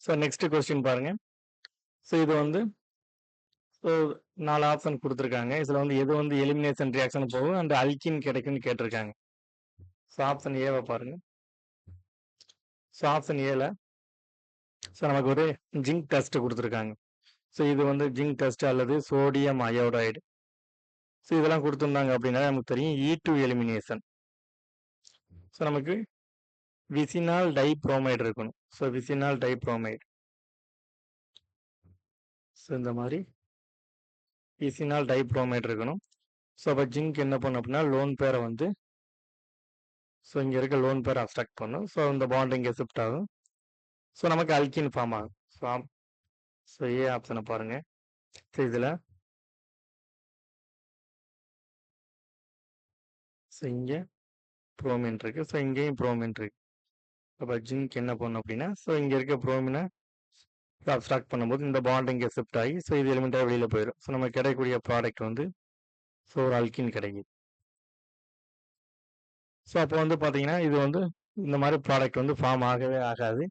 So next question பாருங்க. So இது வந்து ஸோ 4 ஆப்ஷன் குடுத்துருக்காங்க. இதுல வந்து எது வந்து எலிமினேஷன் ரியாக்ஷன் போகும் அண்ட் அல்கீன் கிடைக்கும்னு கேட்டிருக்காங்க. ஸோ ஆப்ஷன் ஏவ பாருங்க. ஸோ ஆப்ஷன் ஏல ஸோ நமக்கு ஒரு ஜிங்க் டெஸ்ட் குடுத்துருக்காங்க. ஸோ இது வந்து ஜிங்க் டெஸ்ட் அல்லது சோடியம் அயோடைடு. ஸோ இதெல்லாம் குடுத்திருந்தாங்க அப்படின்னா நமக்கு தெரியும் E2 எலிமினேஷன். ஸோ நமக்கு விசினால் டைப்ரோமைடு இருக்கணும். ஸோ விசினால் டைப்ரோமைடு. ஸோ இந்த மாதிரி விசினால் டைப்ரோமைடு இருக்கணும். ஸோ அப்போ ஜிங்க் என்ன பண்ணும் அப்படின்னா லோன் பேரை வந்து ஸோ இங்கே இருக்க லோன் பேரை அப்ஸ்ட்ராக்ட் பண்ணும். ஸோ இந்த பாண்ட் இங்கே ஷிஃப்ட் ஆகும். ஸோ நமக்கு அல்கின் ஃபார்ம் ஆகும். ஸோ ஏ ஆப்ஷனை பாருங்க. ஸோ இதில் ஸோ இங்கே புரோமின் இருக்கு. ஸோ இங்கேயும் புரோமின் இருக்கு. அப்போ ஜிங்க் என்ன பண்ணும் அப்படின்னா ஸோ இங்கே இருக்க புரோமினை அப்ஸ்ட்ராக்ட் பண்ணும்போது இந்த பாண்ட் இங்கே ஷிஃப்ட் ஆகி ஸோ இது எலிமெண்ட்டாக வெளியில் போயிடும். ஸோ நமக்கு கிடைக்கக்கூடிய ப்ராடக்ட் வந்து ஸோ ஒரு அல்கின் கிடைக்குது. ஸோ அப்போ வந்து பார்த்தீங்கன்னா இது வந்து இந்த மாதிரி ப்ராடக்ட் வந்து ஃபார்ம் ஆகவே ஆகாது.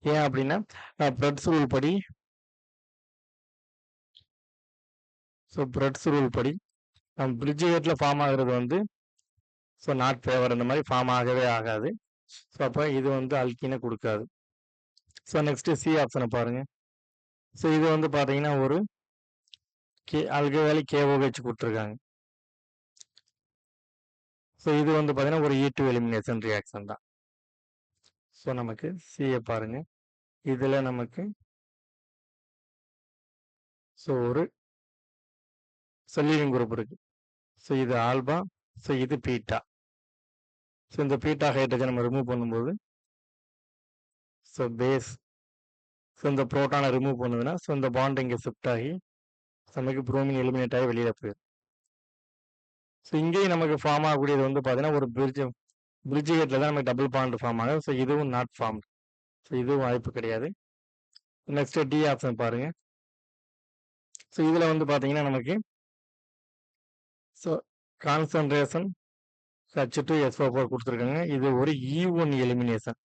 ஏன் அப்படின்னா பிரெட்ஸ் ரூல் படி ஸோ பிரெட்ஸ் ரூல் படி பிரிட்ஜ் கேட்டில் ஃபார்ம் ஆகுறது வந்து ஸோ நாட் ஃபேவர் இந்த மாதிரி ஃபார்ம் ஆகவே ஆகாது. ஸோ அப்போ இது வந்து அல்கீனை கொடுக்காது. ஸோ நெக்ஸ்ட் சி ஆப்ஷனை பாருங்க. ஸோ இது வந்து பார்த்தீங்கன்னா ஒரு அல்கைல் KOH கொடுத்துருக்காங்க. ஸோ இது வந்து பார்த்தீங்கன்னா ஒரு E2 எலிமினேஷன் ரியாக்ஷன் தான். ஸோ நமக்கு சியை பாருங்க. இதில் நமக்கு ஸோ ஒரு செல்லிவிங் குரூப் இருக்கு. ஸோ இது ஆல்பா, ஸோ இது பீட்டா. ஸோ இந்த பீட்டா ஹைட்ரஜன் நம்ம ரிமூவ் பண்ணும்போது ஸோ பேஸ் ஸோ இந்த ப்ரோட்டானை ரிமூவ் பண்ணுதுன்னா ஸோ இந்த பாண்ட் இங்கே ஷிஃப்ட் ஆகி நமக்கு புரோமின் எலிமினேட் ஆகி வெளியில் போயிடும். ஸோ இங்கேயும் நமக்கு ஃபார்ம் ஆகக்கூடியது வந்து பார்த்தீங்கன்னா ஒரு பிரிட்ஜ் கேட்டில் தான் நமக்கு டபுள் பாண்ட் ஃபார்ம் ஆகும். ஸோ இதுவும் நாட் ஃபார்ம். ஸோ இதுவும் வாய்ப்பு கிடையாது. நெக்ஸ்ட் டி ஆப்ஷன் பாருங்க. ஸோ இதில் வந்து பார்த்தீங்கன்னா நமக்கு ஸோ கான்சன்ட்ரேஷன் H2SO4 கொடுத்துருக்காங்க. இது ஒரு E1 எலிமினேஷன்.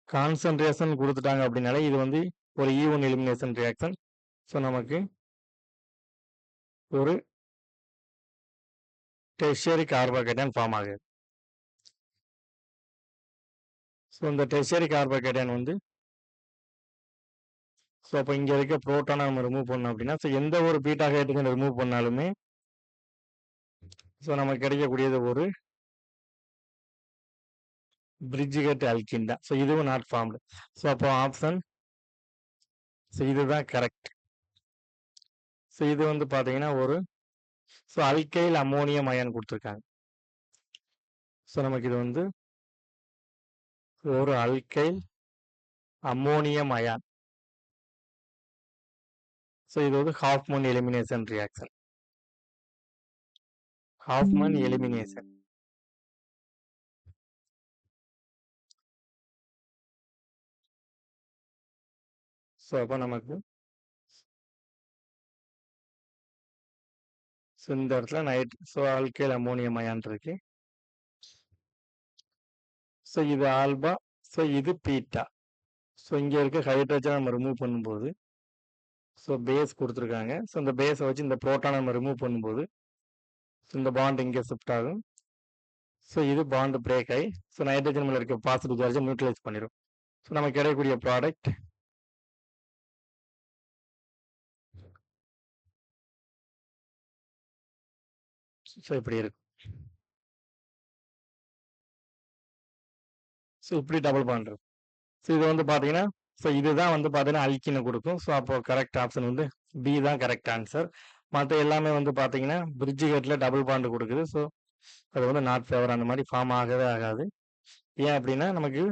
கான்சன்ட்ரேஷன் கொடுத்துட்டாங்க அப்படின்னாலே இது வந்து ஒரு E1 எலிமினேஷன் ரியாக்ஷன். ஸோ நமக்கு ஒரு டெர்ஷியரி கார்போகேட்டன் ஃபார்ம் ஆகுது. ஸோ இந்த டெர்ஷியரி கார்போகேட்டன் வந்து ஸோ அப்போ இங்கே இருக்க புரோட்டானை நம்ம ரிமூவ் பண்ணோம் அப்படின்னா ஸோ எந்த ஒரு பீட்டா ஹைட்ரஜன் ரிமூவ் பண்ணாலுமே ஸோ நமக்கு கிடைக்கக்கூடியது ஒரு பிரிட்ஜ்கேட் அல்கின் தான். ஸோ இதுவும் நாட் ஃபார்ம்டு. ஸோ அப்போ ஆப்ஷன் ஸோ இதுதான் கரெக்ட். ஸோ இது வந்து பார்த்தீங்கன்னா ஒரு ஸோ அல்கைல் அமோனியம் அயன் கொடுத்துருக்காங்க. ஸோ நமக்கு இது வந்து ஒரு அல்கைல் அமோனியம் அயான். ஸோ இது வந்து Hoffman elimination reaction. Hoffman elimination. So அப்போ நமக்கு ஸோ இந்த இடத்துல ஸோ அல்கைல் அமோனியம் அயான் இருக்கு. ஸோ இது ஆல்பா, ஸோ இது பீட்டா. ஸோ இங்கே இருக்க ஹைட்ரஜன் நம்ம ரிமூவ் பண்ணும்போது ஸோ பேஸ் கொடுத்துருக்காங்க. ஸோ இந்த பேஸை வச்சு இந்த புரோட்டானை நம்ம ரிமூவ் பண்ணும்போது ஸோ இந்த பாண்ட் இங்கே ஷிஃப்ட் ஆகும். ஸோ இது பாண்ட் பிரேக் ஆகி ஸோ நைட்ரஜன் மேலே இருக்க பாசிட்டிவ் சார்ஜை நியூட்ரலைஸ் பண்ணிடும். ஸோ நமக்கு கிடைக்கக்கூடிய ப்ராடக்ட் ஸோ இப்படி இருக்கும். ஸோ இப்படி டபுள் பாண்ட் இருக்கும். ஸோ இது வந்து பார்த்தீங்கன்னா ஸோ இதுதான் வந்து பார்த்தீங்கன்னா அல்கினை கொடுக்கும். ஸோ அப்போ கரெக்ட் ஆப்ஷன் வந்து பி தான் கரெக்ட் ஆன்சர். மற்ற எல்லாமே வந்து பார்த்தீங்கன்னா பிரிட்ஜ் கேட்டில் டபுள் பாண்ட் கொடுக்குது. ஸோ அது வந்து நாட் ஃபேவர் அந்த மாதிரி ஃபார்ம் ஆகவே ஆகாது. ஏன் அப்படின்னா நமக்கு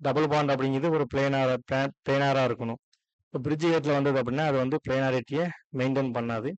டபுள் பாண்ட் அப்படிங்கிறது ஒரு பிளேனாராக இருக்கணும். இப்போ பிரிட்ஜ் கேட்டில் வந்தது அப்படின்னா அது வந்து பிளேனாரிட்டியை மெயின்டைன் பண்ணாது.